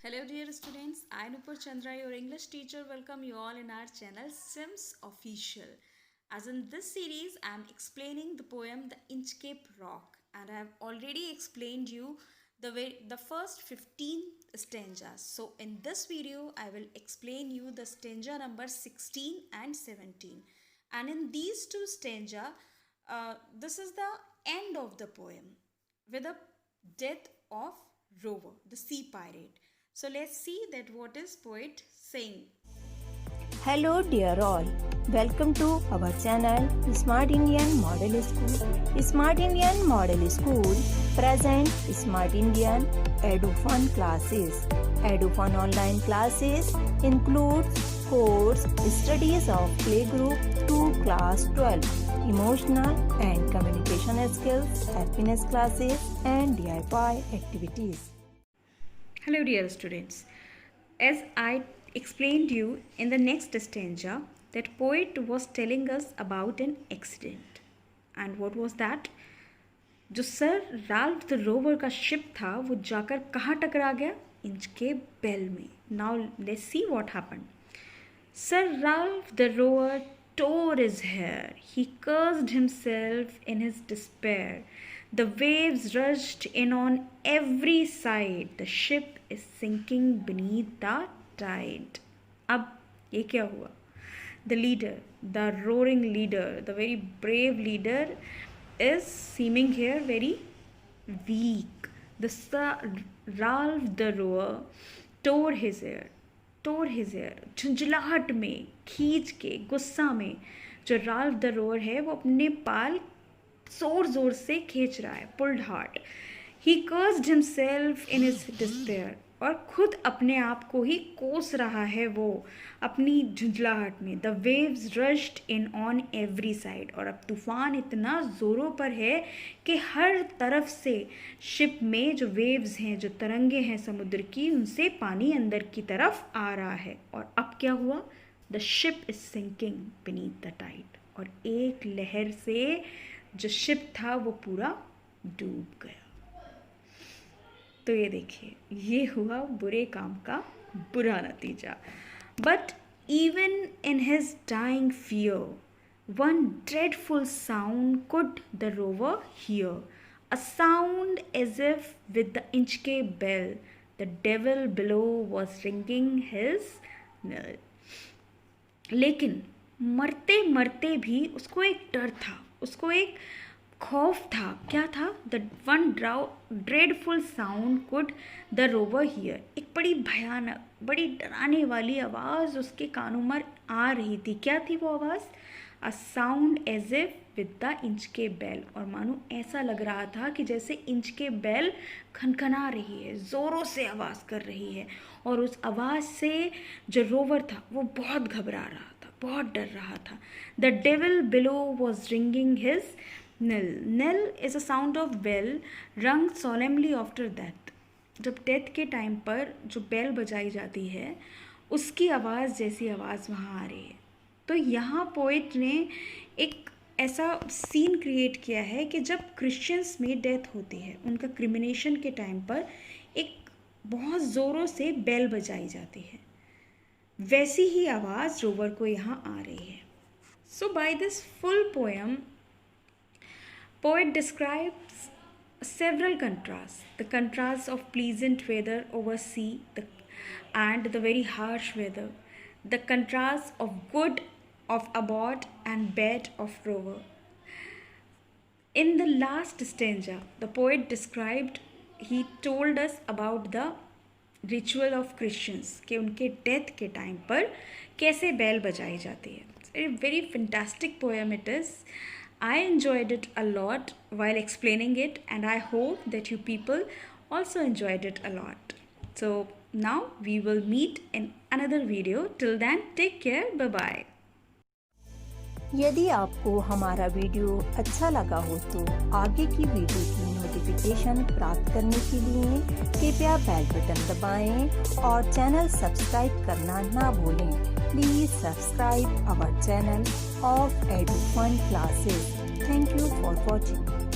Hello dear students, I Nupur Chandra, your English teacher, welcome you all in our channel Sims Official. As in this series, I am explaining the poem The Inchcape Rock, and I have already explained you the first 15 stanzas. So in this video, I will explain you the stanza number 16 and 17. And in these two stanza, this is the end of the poem with the death of Rover, the sea pirate. So let's see that what is poet saying. Hello dear all, welcome to our channel Smart Indian Model School. Smart Indian Model School present Smart Indian EduFun classes. EduFun online classes includes course studies of playgroup to class 12, emotional and communication skills, happiness classes and DIY activities. Hello dear students, as I explained you in the next stanza that poet was telling us about an accident. And what was that? जो sir Ralph the rover का ship था वो जाकर कहाँ टकरा गया? Inchcape bell में. Now let's see what happened. Sir Ralph the rower tore his hair. He cursed himself in his despair. The waves rushed in on every side. The ship is sinking beneath the tide. अब ये क्या हुआ? The leader, the roaring leader, the very brave leader is seeming here very weak. The Ralph the rower tore his hair. झुंझलाहट में, खींच के, गुस्सा में जो राल्फ द रोअर है वो अपने पाल जोर जोर से खींच रहा है, pulled hard. He cursed himself in his despair, और खुद अपने आप को ही कोस रहा है वो अपनी झुंझलाहट में. The waves rushed in on every side, और अब तूफान इतना ज़ोरों पर है कि हर तरफ से शिप में जो वेव्स हैं, जो तरंगे हैं समुद्र की, उनसे पानी अंदर की तरफ आ रहा है. और अब क्या हुआ? The ship is sinking beneath the tide, और एक लहर से जो शिप था वो पूरा डूब गया. तो ये देखिए, ये हुआ बुरे काम का बुरा नतीजा. But even in his dying fear, one dreadful sound could the rover hear, a sound as if with the Inchcape bell, the devil below was ringing his knell. लेकिन मरते मरते भी उसको एक डर था, उसको एक खौफ था. क्या था? The one dreadful sound could the rover here. एक बड़ी भयानक, बड़ी डराने वाली आवाज़ उसके कानों में आ रही थी. क्या थी वो आवाज़? A sound as if with the Inchcape bell, और मानो ऐसा लग रहा था कि जैसे इंचकेप बेल खनखना रही है, ज़ोरों से आवाज़ कर रही है. और उस आवाज़ से जो रोवर था वो बहुत घबरा रहा था, बहुत डर रहा था. The devil below was ringing his Nil. Nil is a sound of bell rung solemnly after death. जब डेथ के टाइम पर जो बेल बजाई जाती है उसकी आवाज़ जैसी आवाज़ वहाँ आ रही है. तो यहाँ पोइट ने एक ऐसा सीन क्रिएट किया है कि जब क्रिश्चियंस में डेथ होती है, उनका क्रिमिनेशन के टाइम पर एक बहुत ज़ोरों से बेल बजाई जाती है, वैसी ही आवाज़ रोवर को यहाँ आ रही है. So by this full poem, poet describes several contrasts. The contrast of pleasant weather over sea and the very harsh weather. The contrast of good of aboard and bad of rover. In the last stanza, the poet he told us about the ritual of Christians, कि उनके death के time पर कैसे बैल बजाई जाती है. A very fantastic poem it is. I enjoyed it a lot while explaining it, and I hope that you people also enjoyed it a lot. So now we will meet in another video. Till then, take care. Bye bye. यदि आपको हमारा video अच्छा लगा हो तो आगे की video की नोटिफिकेशन प्राप्त करने के लिए कृपया बेल बटन दबाएं और चैनल सब्सक्राइब करना ना भूलें. Please subscribe our channel of EduFun classes. Thank you for watching.